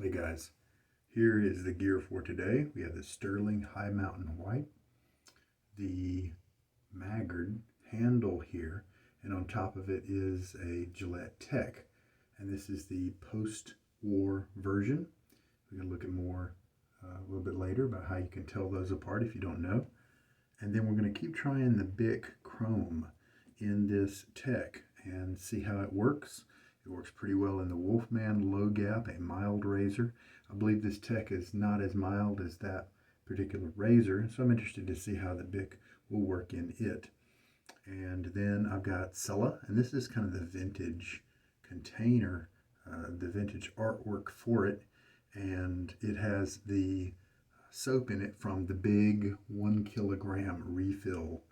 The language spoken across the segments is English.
Hey guys, here is the gear for today. We have the Stirling High Mountain White, the Maggard handle here, and on top of it is a Gillette Tech. And this is the post-war version. We're going to look at more a little bit later about how you can tell those apart if you don't know. And then we're going to keep trying the Bic Chrome in this Tech and see how it works. It works pretty well in the Wolfman low gap, a mild razor. I believe this Tech is not as mild as that particular razor, so I'm interested to see how the Bic will work in it. And then I've got Cella, and this is kind of the vintage container, the vintage artwork for it, and it has the soap in it from the big 1 kilogram refill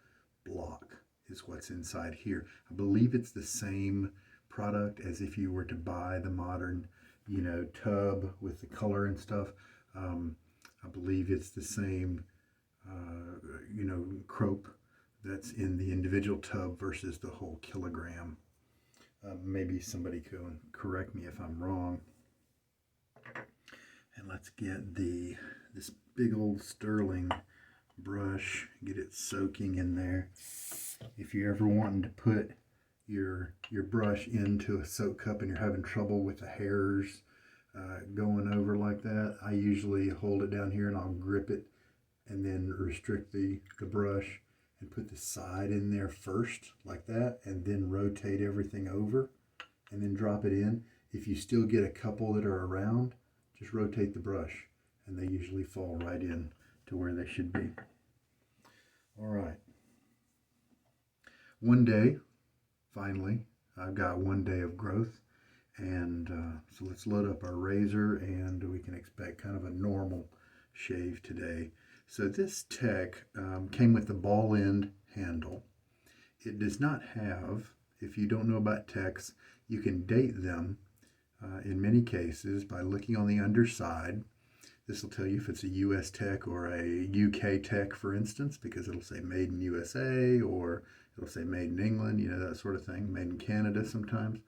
block is what's inside here. I believe it's the same product as if you were to buy the modern, tub with the color and stuff. I believe it's the same, crope that's in the individual tub versus the whole kilogram. Maybe somebody can correct me if I'm wrong. And let's get this big old Stirling brush, get it soaking in there. If you're ever wanting to put your brush into a soap cup and you're having trouble with the hairs going over like that, I usually hold it down here and I'll grip it and then restrict the brush and put the side in there first like that, and then rotate everything over and then drop it in. If you still get a couple that are around, just rotate the brush and they usually fall right in to where they should be. All right. One day, finally, I've got 1 day of growth, and so let's load up our razor and we can expect kind of a normal shave today. So this Tech came with the ball end handle. It does not have, if you don't know about Techs, you can date them in many cases by looking on the underside. This will tell you if it's a US Tech or a UK Tech, for instance, because it'll say made in USA or it'll say made in England, that sort of thing, made in Canada sometimes.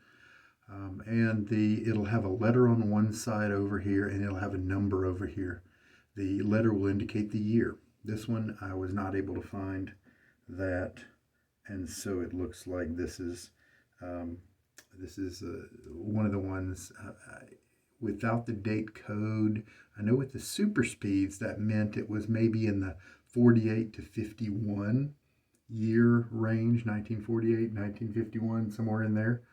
And it'll have a letter on one side over here and it'll have a number over here. The letter will indicate the year. This one I was not able to find that, and so it looks like this is one of the ones without the date code. I know with the super speeds that meant it was maybe in the 48 to 51 year range, 1948, 1951, somewhere in there,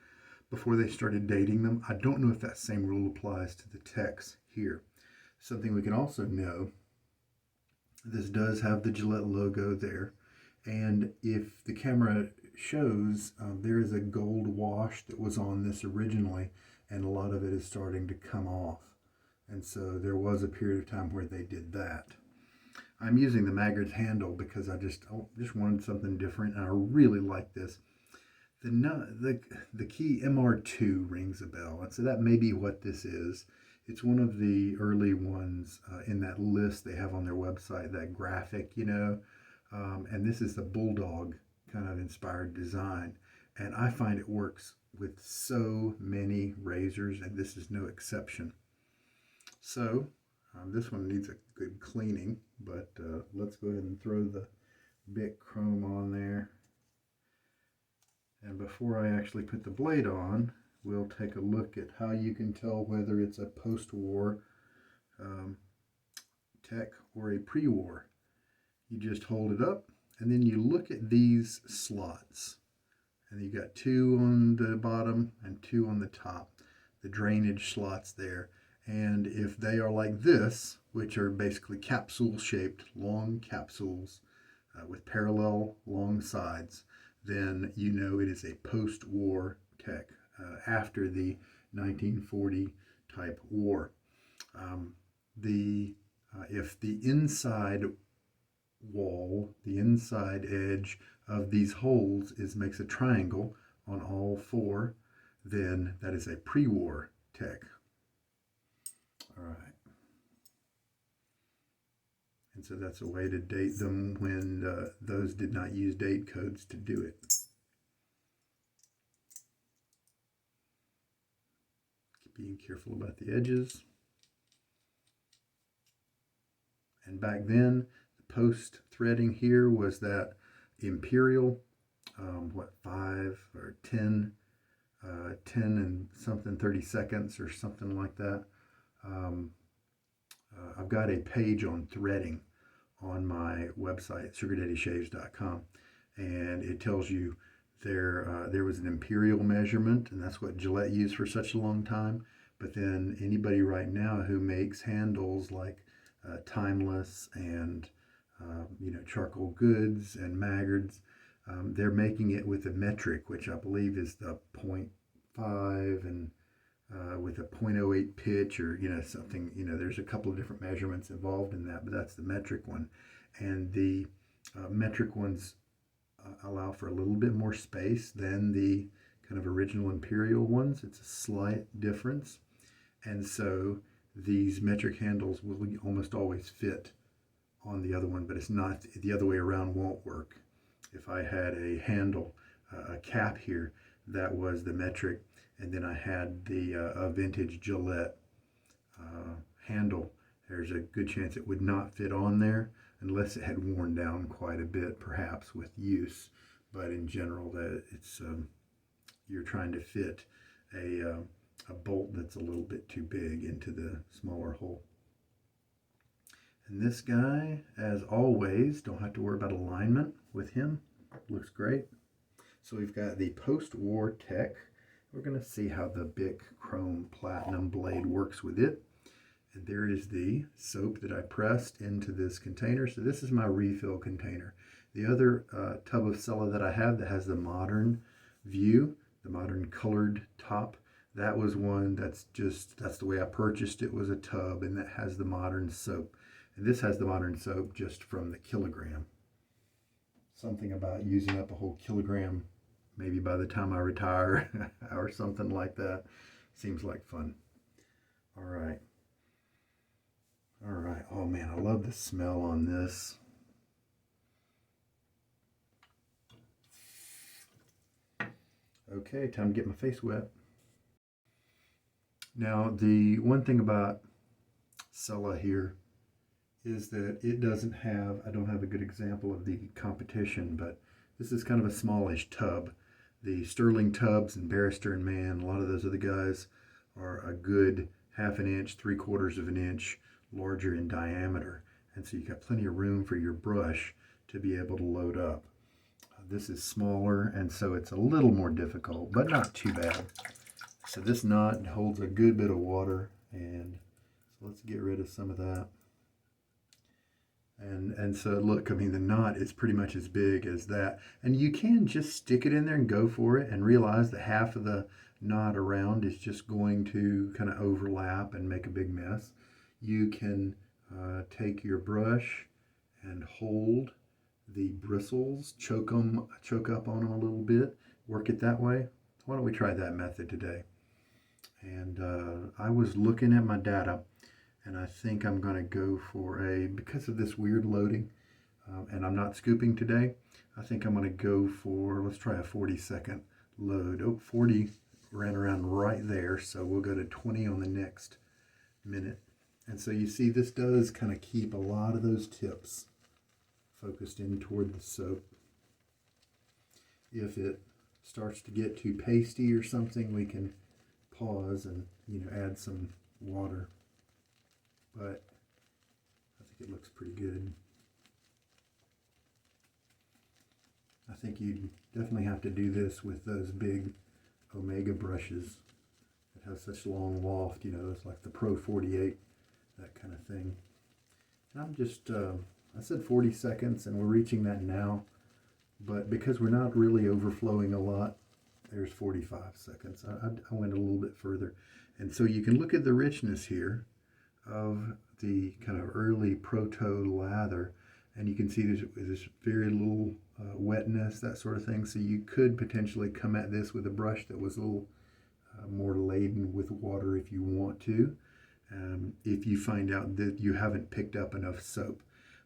before they started dating them. I don't know if that same rule applies to the Techs here. Something we can also know, this does have the Gillette logo there, and if the camera shows, there is a gold wash that was on this originally, and a lot of it is starting to come off, and so there was a period of time where they did that. I'm using the Maggard's handle because I just wanted something different, and I really like this. The key MR2 rings a bell, and so that may be what this is. It's one of the early ones in that list they have on their website, that graphic, and this is the Bulldog kind of inspired design, and I find it works with so many razors, and this is no exception. So this one needs a good cleaning, but let's go ahead and throw the Bic Chrome on there. And before I actually put the blade on, we'll take a look at how you can tell whether it's a post-war Tech or a pre-war. You just hold it up and then you look at these slots, and you got 2 on the bottom and 2 on the top, the drainage slots there. And if they are like this, which are basically capsule shaped, long capsules with parallel long sides, then you know it is a post-war Tech, after the 1940 type war. If the inside wall, the inside edge of these holes makes a triangle on all 4, then that is a pre-war Tech. All right. And so that's a way to date them when those did not use date codes to do it. Keep being careful about the edges. And back then, the post threading here was that imperial, 5 or 10, 10 and something 30 seconds or something like that. I've got a page on threading on my website, sugardaddyShaves.com, and it tells you there was an imperial measurement, and that's what Gillette used for such a long time. But then anybody right now who makes handles like Timeless and Charcoal Goods and Maggards, they're making it with a metric, which I believe is the 0.5 and with a 0.08 pitch, or something. There's a couple of different measurements involved in that, but that's the metric one. And the metric ones allow for a little bit more space than the kind of original imperial ones. It's a slight difference, and so these metric handles will almost always fit on the other one, but it's not the other way around. Won't work. If I had a handle, a cap here that was the metric, and then I had the a vintage Gillette handle, there's a good chance it would not fit on there unless it had worn down quite a bit, perhaps with use. But in general, that it's you're trying to fit a bolt that's a little bit too big into the smaller hole. And this guy, as always, don't have to worry about alignment with him. Looks great. So we've got the PostWr Tech. We're going to see how the Bic Chrome Platinum blade works with it. And there is the soap that I pressed into this container. So this is my refill container. The other tub of Cella that I have that has the modern view, the modern colored top, that was one that's the way I purchased it, was a tub, and that has the modern soap. And this has the modern soap just from the kilogram. Something about using up a whole kilogram maybe by the time I retire or something like that. Seems like fun. All right. All right. Oh man, I love the smell on this. Okay, time to get my face wet. Now, the one thing about Cella here is that it doesn't have, I don't have a good example of the competition, but this is kind of a smallish tub. The Stirling tubs and Barrister and Mann, a lot of those other guys are a good 1/2 inch, 3/4 of an inch larger in diameter. And so you got plenty of room for your brush to be able to load up. This is smaller, and so it's a little more difficult, but not too bad. So this knot holds a good bit of water, and so let's get rid of some of that. And so look, I mean, the knot is pretty much as big as that. And you can just stick it in there and go for it and realize that half of the knot around is just going to kind of overlap and make a big mess. You can take your brush and hold the bristles, choke up on them a little bit, work it that way. Why don't we try that method today? And I was looking at my data, and I think I'm going to go for because of this weird loading, and I'm not scooping today, I think I'm going to go for, let's try a 40-second load. Oh, 40 ran around right there, so we'll go to 20 on the next minute. And so you see this does kind of keep a lot of those tips focused in toward the soap. If it starts to get too pasty or something, we can pause and add some water. But I think it looks pretty good. I think you definitely have to do this with those big Omega brushes that have such long loft, it's like the Pro 48, that kind of thing. And I'm just, I said 40 seconds, and we're reaching that now, but because we're not really overflowing a lot, there's 45 seconds. I went a little bit further. And so you can look at the richness here of the kind of early proto lather, and you can see there's very little wetness, that sort of thing. So you could potentially come at this with a brush that was a little more laden with water if you want to, if you find out that you haven't picked up enough soap.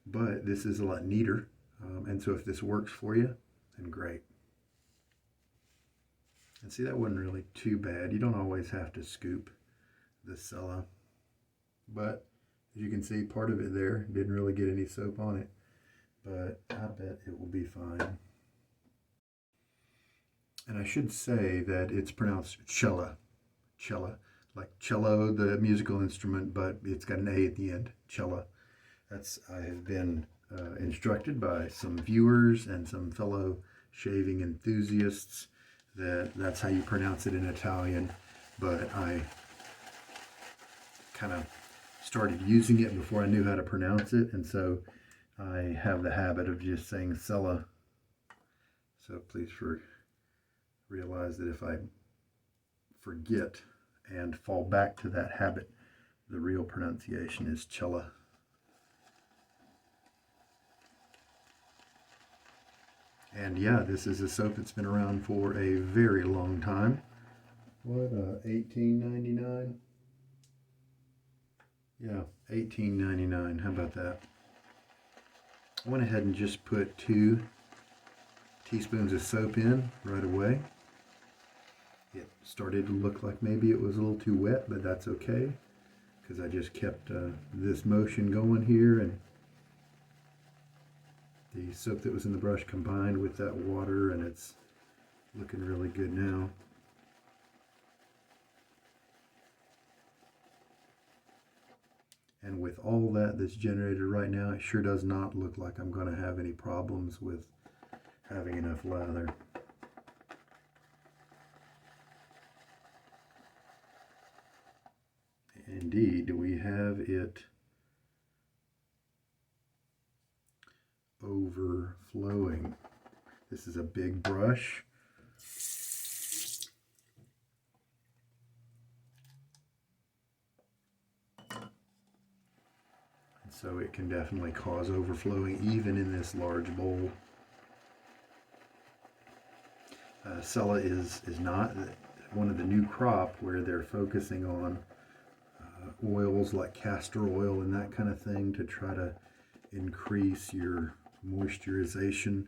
But this is a lot neater, and so if this works for you, then great. And see, that wasn't really too bad. You don't always have to scoop the Cella, but As you can see, part of it there didn't really get any soap on it, but I bet it will be fine. And I should say that it's pronounced Cella. Cella, like cello, the musical instrument, but it's got an A at the end. Cella. I have been instructed by some viewers and some fellow shaving enthusiasts that's how you pronounce it in Italian, but I kind of started using it before I knew how to pronounce it, and so I have the habit of just saying Cella. So please realize that if I forget and fall back to that habit, the real pronunciation is Cella. And yeah, this is a soap that's been around for a very long time. What, $18.99? Yeah, $18.99. How about that? I went ahead and just put 2 teaspoons of soap in right away. It started to look like maybe it was a little too wet, but that's okay, because I just kept this motion going here, and the soap that was in the brush combined with that water, and it's looking really good now. And with all that's generated right now, it sure does not look like I'm going to have any problems with having enough lather. Indeed, we have it overflowing. This is a big brush. And so it can definitely cause overflowing even in this large bowl. Cella is not one of the new crop where they're focusing on oils like castor oil and that kind of thing to try to increase your moisturization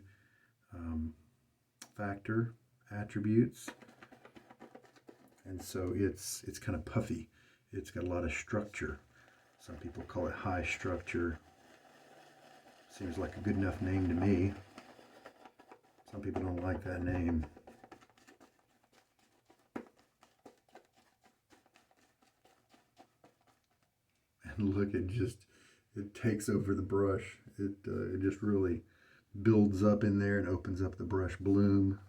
factor attributes. And so it's kind of puffy. It's got a lot of structure. Some people call it high structure. Seems like a good enough name to me. Some people don't like that name. And look, it takes over the brush. It just really builds up in there and opens up the brush bloom.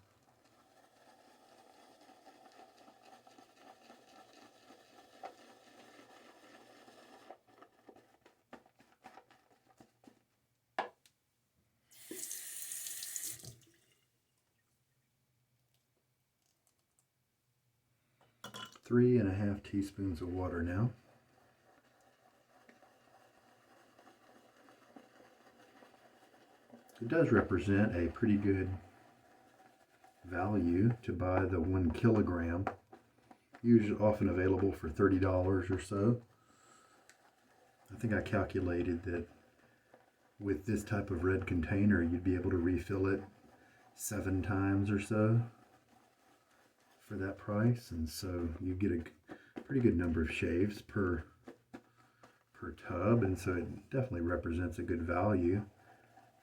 Three and a half teaspoons of water now. It does represent a pretty good value to buy the 1 kilogram. Usually often available for $30 or so. I think I calculated that with this type of red container you'd be able to refill it 7 times or so for that price, and so you get a pretty good number of shaves per tub, and so it definitely represents a good value.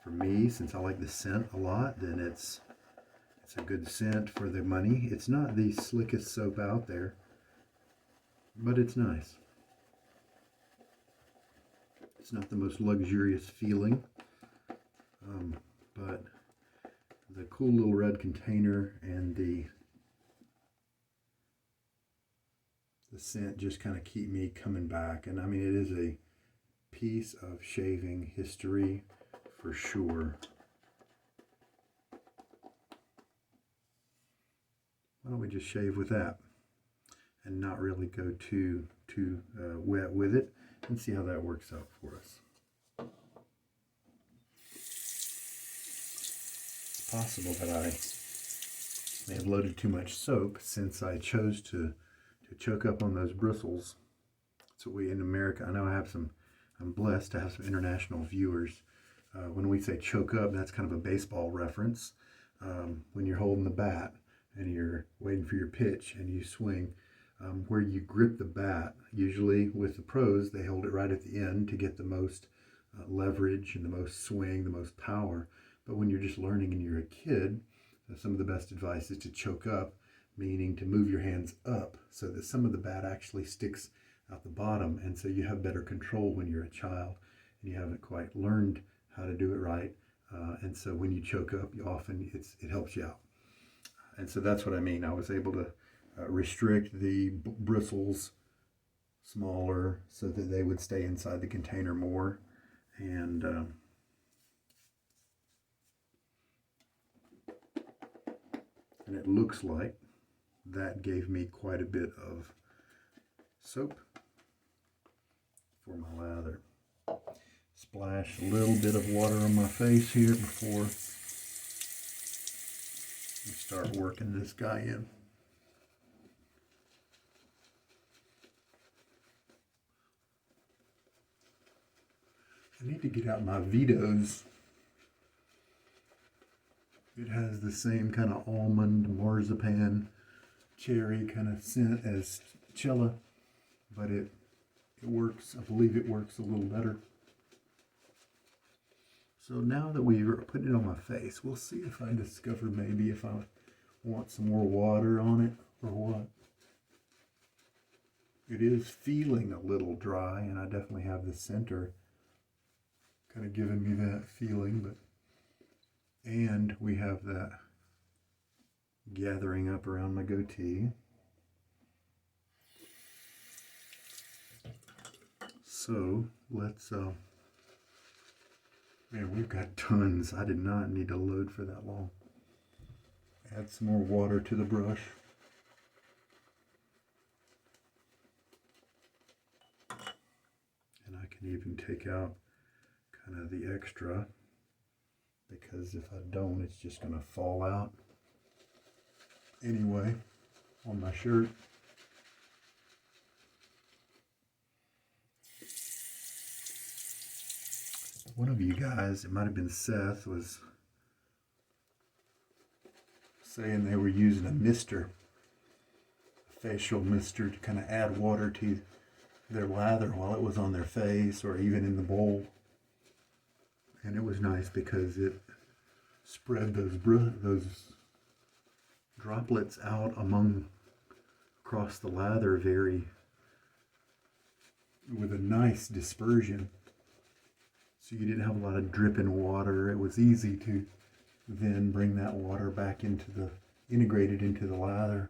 For me, since I like the scent a lot, then it's a good scent for the money. It's not the slickest soap out there, but it's nice. It's not the most luxurious feeling, but the cool little red container and the scent just kind of keep me coming back. And I mean, it is a piece of shaving history for sure. Why don't we just shave with that and not really go too wet with it, and see how that works out for us. It's possible that I may have loaded too much soap since I chose to choke up on those bristles. So we in America, I know I'm blessed to have some international viewers. When we say choke up, that's kind of a baseball reference. When you're holding the bat and you're waiting for your pitch and you swing, where you grip the bat. Usually with the pros, they hold it right at the end to get the most leverage and the most swing, the most power. But when you're just learning and you're a kid, some of the best advice is to choke up, meaning to move your hands up so that some of the bat actually sticks out the bottom, and so you have better control when you're a child and you haven't quite learned how to do it right. And so when you choke up, you often it helps you out. And so that's what I mean. I was able to restrict the bristles smaller so that they would stay inside the container more. And it looks like that gave me quite a bit of soap for my lather. Splash a little bit of water on my face here before we start working this guy in. I need to get out my Vito's. It has the same kind of almond, marzipan, cherry kind of scent as Cella, but it works, I believe it works a little better. So now that we're putting it on my face, we'll see if I discover maybe if I want some more water on it or what. It is feeling a little dry, and I definitely have the center kind of giving me that feeling, and we have that gathering up around my goatee. So let's, man, we've got tons. I did not need to load for that long. Add some more water to the brush. And I can even take out kind of the extra, because if I don't, it's just going to fall out anyway on my shirt. One of you guys, it might have been Seth, was saying they were using a mister, a facial mister, to kind of add water to their lather while it was on their face or even in the bowl. And it was nice because it spread those droplets out across the lather with a nice dispersion. So you didn't have a lot of dripping water. It was easy to then bring that water back integrated into the lather.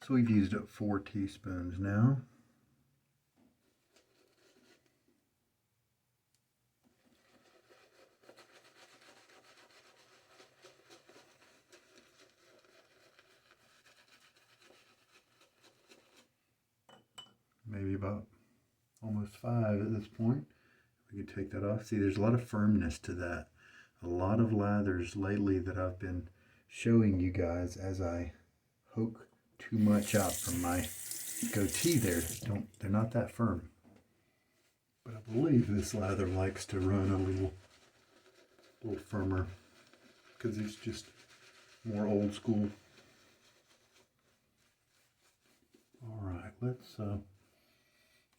So we've used up 4 teaspoons now. Maybe about almost 5 at this point. We can take that off. See, there's a lot of firmness to that. A lot of lathers lately that I've been showing you guys as I poke too much out from my goatee they're not that firm. But I believe this lather likes to run a little firmer because it's just more old school. All right, let's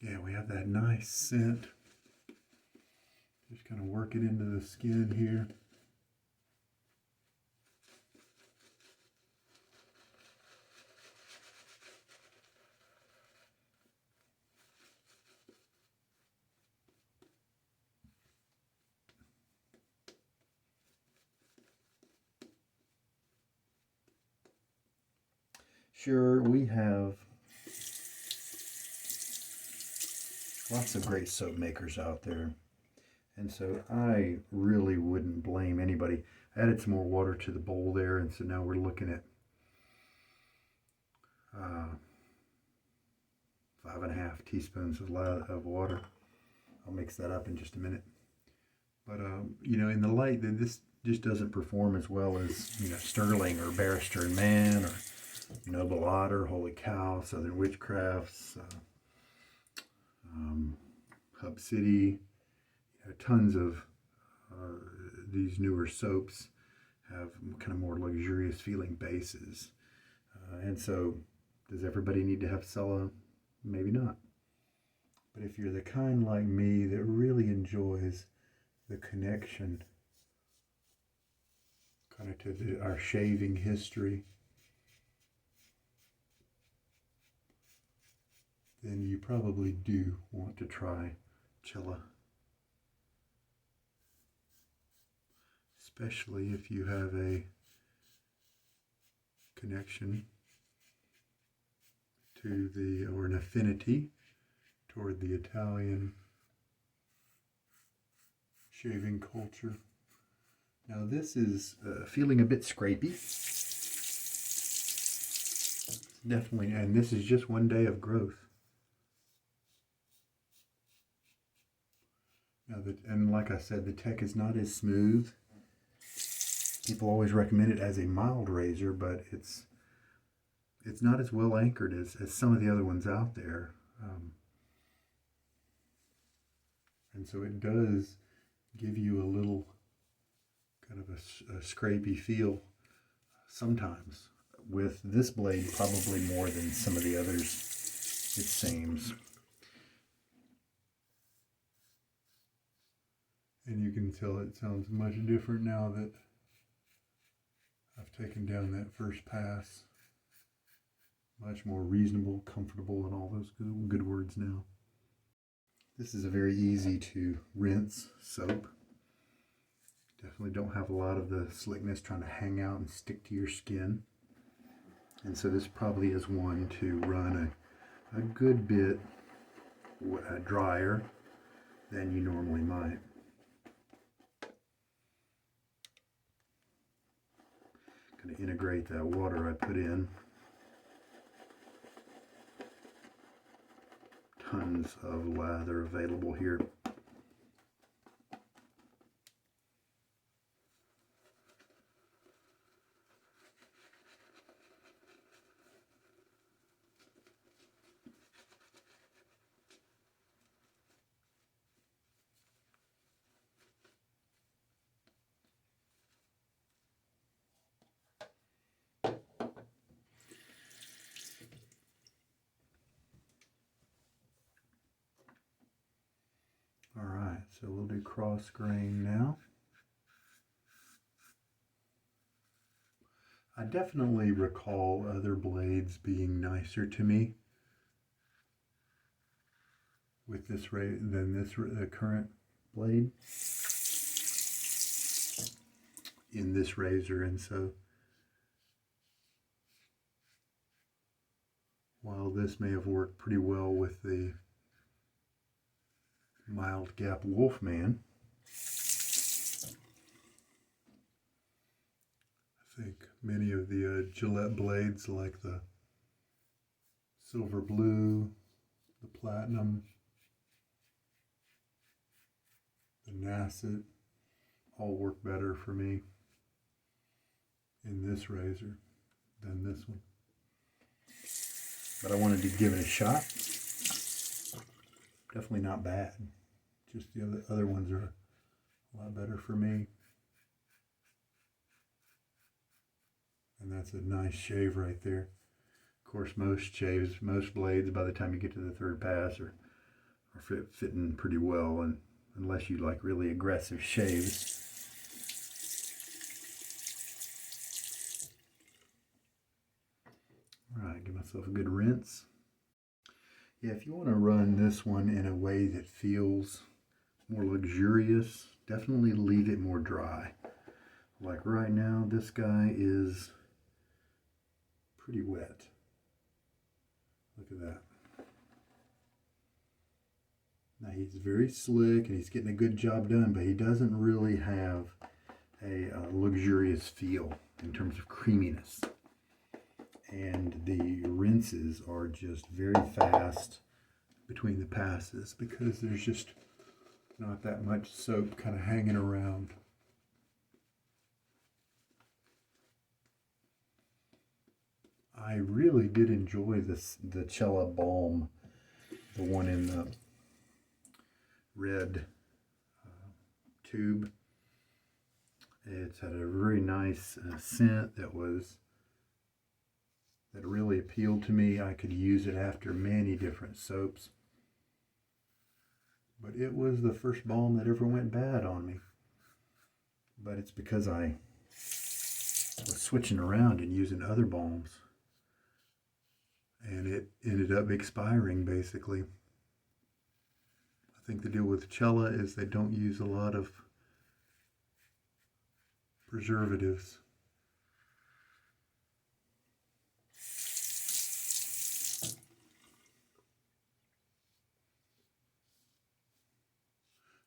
yeah, we have that nice scent. Just kind of work it into the skin here. Sure, we have lots of great soap makers out there, and so I really wouldn't blame anybody. I added some more water to the bowl there, and so now we're looking at 5.5 teaspoons of water. I'll mix that up in just a minute. But you know, in the light, this just doesn't perform as well as, you know, Stirling or Barrister and Man or Noble Otter, Holy Cow, Southern Witchcrafts, Hub City, you know, tons of these newer soaps have kind of more luxurious feeling bases. And so, does everybody need to have Cella? Maybe not. But if you're the kind like me that really enjoys the connection kind of to our shaving history, then you probably do want to try Cella. Especially if you have a connection to or an affinity toward the Italian shaving culture. Now this is feeling a bit scrapey. Definitely, and this is just one day of growth. Now and like I said, the tech is not as smooth. People always recommend it as a mild razor, but it's not as well anchored as some of the other ones out there. And so it does give you a little kind of a scrapey feel sometimes. With this blade, probably more than some of the others, it seems. And you can tell it sounds much different now that I've taken down that first pass. Much more reasonable, comfortable, and all those good words now. This is a very easy to rinse soap. Definitely don't have a lot of the slickness trying to hang out and stick to your skin. And so this probably is one to run a good bit drier than you normally might. Going to integrate that water I put in. Tons of lather available here. Alright, so we'll do cross grain now. I definitely recall other blades being nicer to me with this than the current blade in this razor, and so while this may have worked pretty well with the mild gap Wolfman, I think many of the Gillette blades, like the silver blue, the platinum, the Nasset, all work better for me in this razor than this one. But I wanted to give it a shot. Definitely not bad. Just the other ones are a lot better for me. And that's a nice shave right there. Of course, most blades, by the time you get to the third pass, are fitting pretty well, and unless you like really aggressive shaves. All right, give myself a good rinse. Yeah, if you want to run this one in a way that feels more luxurious, definitely leave it more dry. Like right now, this guy is pretty wet. Look at that. Now he's very slick and he's getting a good job done, but he doesn't really have a luxurious feel in terms of creaminess. And the rinses are just very fast between the passes because there's just not that much soap kind of hanging around. I really did enjoy the Cella Balm, the one in the red tube. It's had a very nice scent that really appealed to me. I could use it after many different soaps. But it was the first balm that ever went bad on me. But it's because I was switching around and using other balms. And it ended up expiring, basically. I think the deal with Cella is they don't use a lot of preservatives.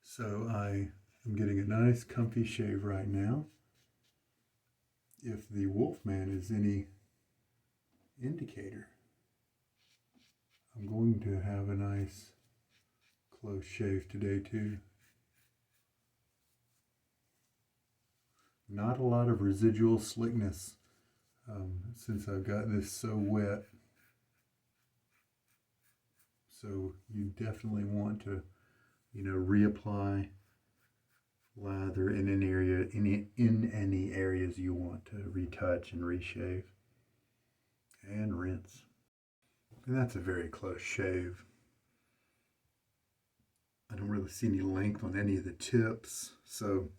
So I am getting a nice comfy shave right now. If the Wolfman is any indicator, I'm going to have a nice close shave today too. Not a lot of residual slickness since I've got this so wet. So you definitely want to, reapply lather in any area, in any areas you want to retouch and reshave, and rinse. And that's a very close shave. I don't really see any length on any of the tips, so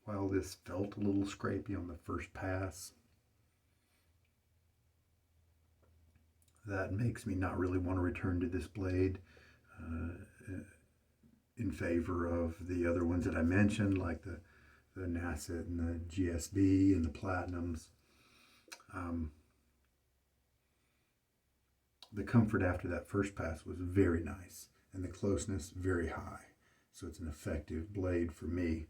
while this felt a little scrapey on the first pass, that makes me not really want to return to this blade in favor of the other ones that I mentioned, like the Nasset and the GSB and the Platinums. The comfort after that first pass was very nice, and the closeness very high. So it's an effective blade for me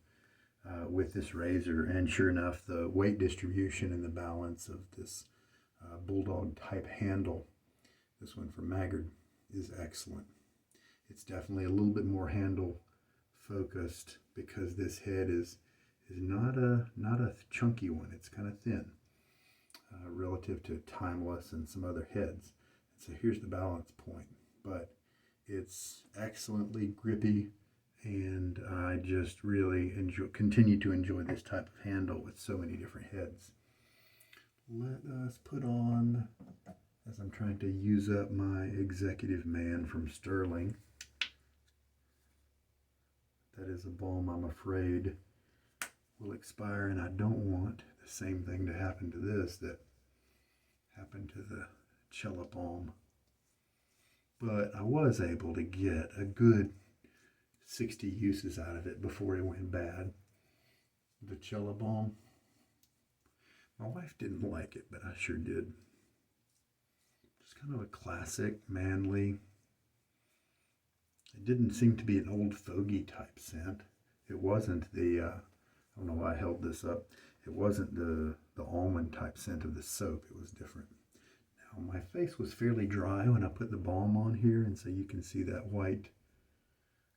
with this razor. And sure enough, the weight distribution and the balance of this bulldog type handle, this one from Maggard, is excellent. It's definitely a little bit more handle focused because this head is not a chunky one. It's kind of thin relative to Timeless and some other heads. So here's the balance point, but it's excellently grippy, and I just really continue to enjoy this type of handle with so many different heads. Let us put on, as I'm trying to use up my Executive Man from Stirling. That is a balm I'm afraid will expire, and I don't want the same thing to happen to this that happened to the Cella balm. But I was able to get a good 60 uses out of it before it went bad. The Cella balm. My wife didn't like it, but I sure did. Just kind of a classic, manly. It didn't seem to be an old fogey type scent. It wasn't the, I don't know why I held this up. It wasn't the almond type scent of the soap. It was different. Now, my face was fairly dry when I put the balm on here, and so you can see that white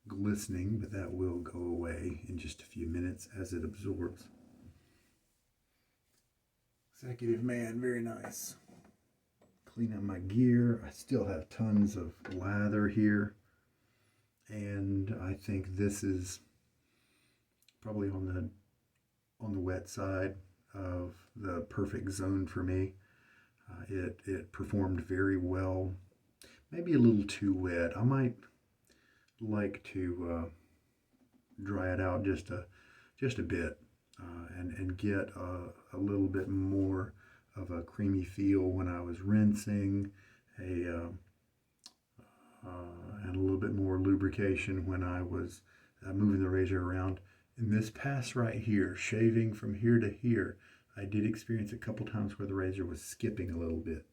glistening, but that will go away in just a few minutes as it absorbs. Executive Man, very nice. Clean up my gear. I still have tons of lather here, and I think this is probably on the wet side of the perfect zone for me. It performed very well. Maybe a little too wet. I might like to dry it out just a bit and get a little bit more of a creamy feel when I was rinsing, and a little bit more lubrication when I was moving the razor around. In this pass right here, shaving from here to here, I did experience a couple times where the razor was skipping a little bit.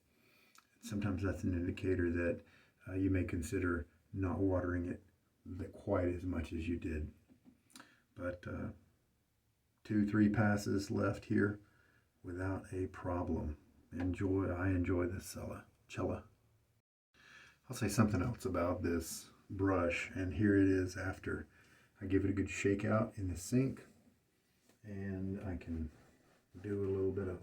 Sometimes that's an indicator that you may consider not watering it quite as much as you did. But 2-3 passes left here without a problem. I enjoy this Cella. I'll say something else about this brush, and here it is after I give it a good shake out in the sink, and I can do a little bit of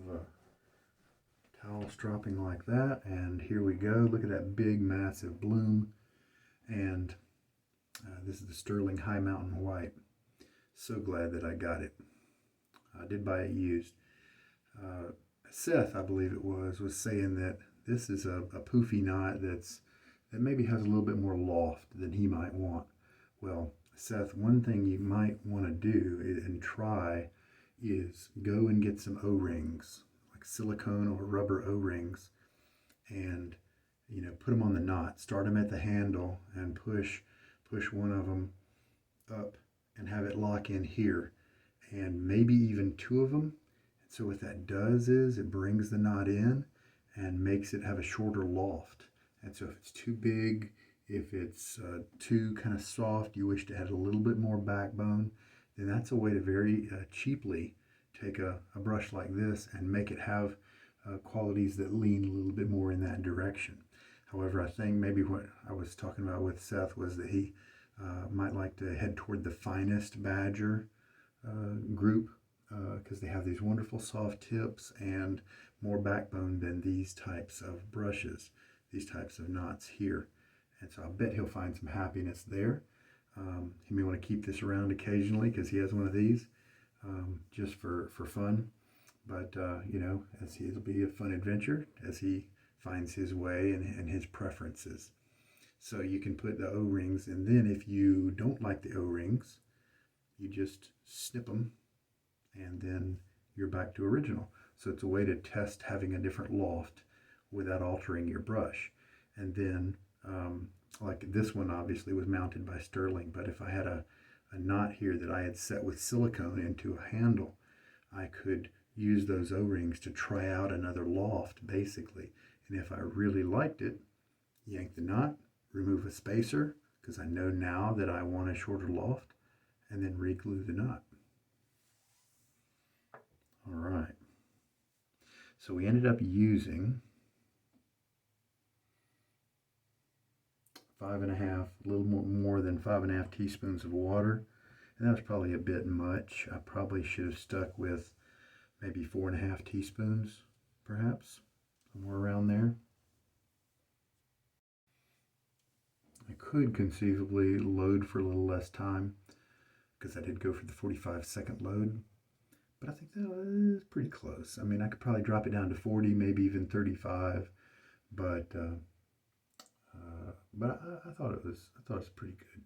towel stropping like that, and here we go. Look at that big massive bloom, and this is the Stirling High Mountain White. So glad that I got it. I did buy it used. Seth, I believe it was saying that this is a poofy knot that maybe has a little bit more loft than he might want. Well, Seth, one thing you might want to do and try is go and get some O-rings, like silicone or rubber O-rings, and put them on the knot. Start them at the handle and push one of them up and have it lock in here, and maybe even two of them. So what that does is it brings the knot in and makes it have a shorter loft. And so if it's too big, if it's too kind of soft, you wish to add a little bit more backbone, then that's a way to very cheaply take a brush like this and make it have qualities that lean a little bit more in that direction. However, I think maybe what I was talking about with Seth was that he might like to head toward the finest Badger group, because they have these wonderful soft tips and more backbone than these types of brushes, these types of knots here. And so I bet he'll find some happiness there. He may want to keep this around occasionally because he has one of these just for fun. But, it'll be a fun adventure as he finds his way and his preferences. So you can put the O-rings, and then if you don't like the O-rings, you just snip them, and then you're back to original. So it's a way to test having a different loft without altering your brush. And then, like this one obviously was mounted by Stirling, but if I had a knot here that I had set with silicone into a handle, I could use those O-rings to try out another loft, basically. And if I really liked it, yank the knot, remove a spacer, because I know now that I want a shorter loft, and then re-glue the knot. All right. So we ended up using 5.5, a little more than 5.5 teaspoons of water. And that was probably a bit much. I probably should have stuck with maybe 4.5 teaspoons, perhaps, somewhere around there. I could conceivably load for a little less time, because I did go for the 45-second load, but I think that was pretty close. I mean, I could probably drop it down to 40, maybe even 35, but I thought it was pretty good.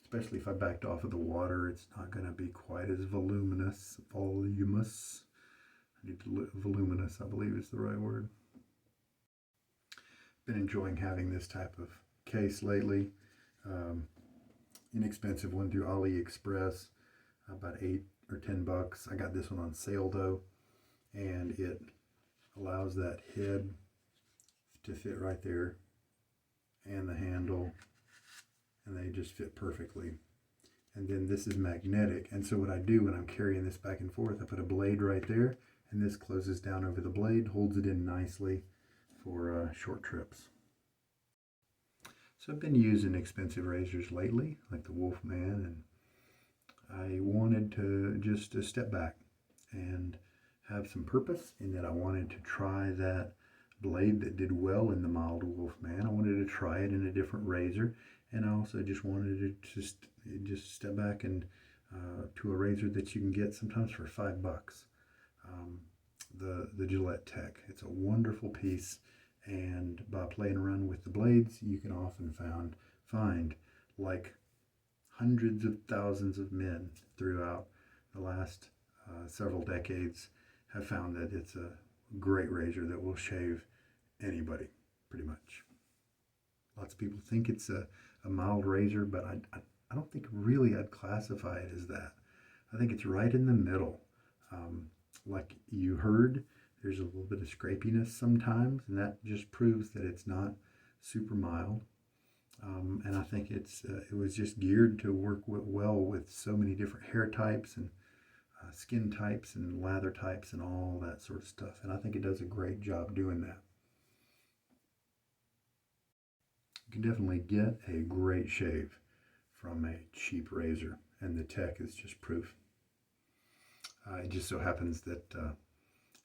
Especially if I backed off of the water, it's not going to be quite as voluminous. I need to voluminous, I believe is the right word. Been enjoying having this type of case lately. Inexpensive one through AliExpress, about $8 or $10. I got this one on sale though, and it allows that head to fit right there, and the handle, and they just fit perfectly. And then this is magnetic, and so what I do when I'm carrying this back and forth, I put a blade right there, and this closes down over the blade, holds it in nicely for short trips. So I've been using expensive razors lately, like the Wolfman, and I wanted to just step back and have some purpose in that I wanted to try that blade that did well in the mild Wolfman. I wanted to try it in a different razor, and I also just wanted to just step back and to a razor that you can get sometimes for $5. The Gillette Tech. It's a wonderful piece, and by playing around with the blades, you can often find like hundreds of thousands of men throughout the last several decades have found that it's a great razor that will shave anybody, pretty much. Lots of people think it's a mild razor, but I don't think really I'd classify it as that. I think it's right in the middle. Like you heard, there's a little bit of scrapiness sometimes, and that just proves that it's not super mild. And I think it was just geared to work well with so many different hair types and skin types and lather types and all that sort of stuff. And I think it does a great job doing that. You can definitely get a great shave from a cheap razor, and the Tech is just proof. It just so happens that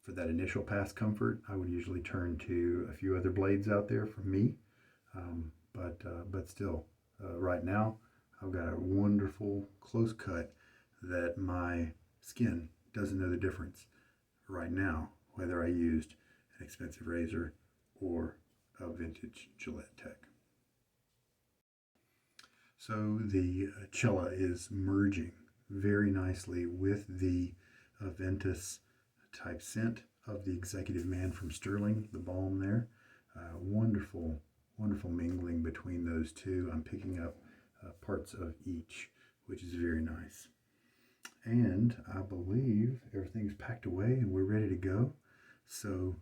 for that initial pass comfort, I would usually turn to a few other blades out there for me. But still, right now, I've got a wonderful close cut that my skin doesn't know the difference right now, whether I used an expensive razor or a vintage Gillette Tech. So the Cella is merging very nicely with the Ventus type scent of the Executive Man from Stirling, the Balm there. Wonderful, wonderful mingling between those two. I'm picking up parts of each, which is very nice. And I believe everything's packed away and we're ready to go. So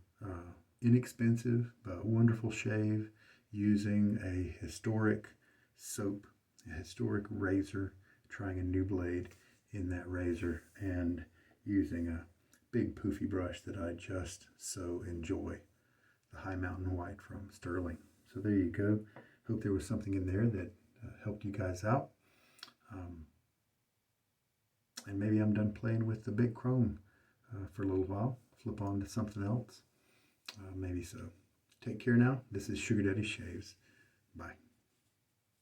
inexpensive but wonderful shave using a historic soap, a historic razor, trying a new blade in that razor, and using a big poofy brush that I just so enjoy, the High Mountain White from Stirling. So there you go. Hope there was something in there that helped you guys out. And maybe I'm done playing with the big chrome for a little while. Flip on to something else. Maybe so. Take care now. This is Sugar Daddy Shaves. Bye.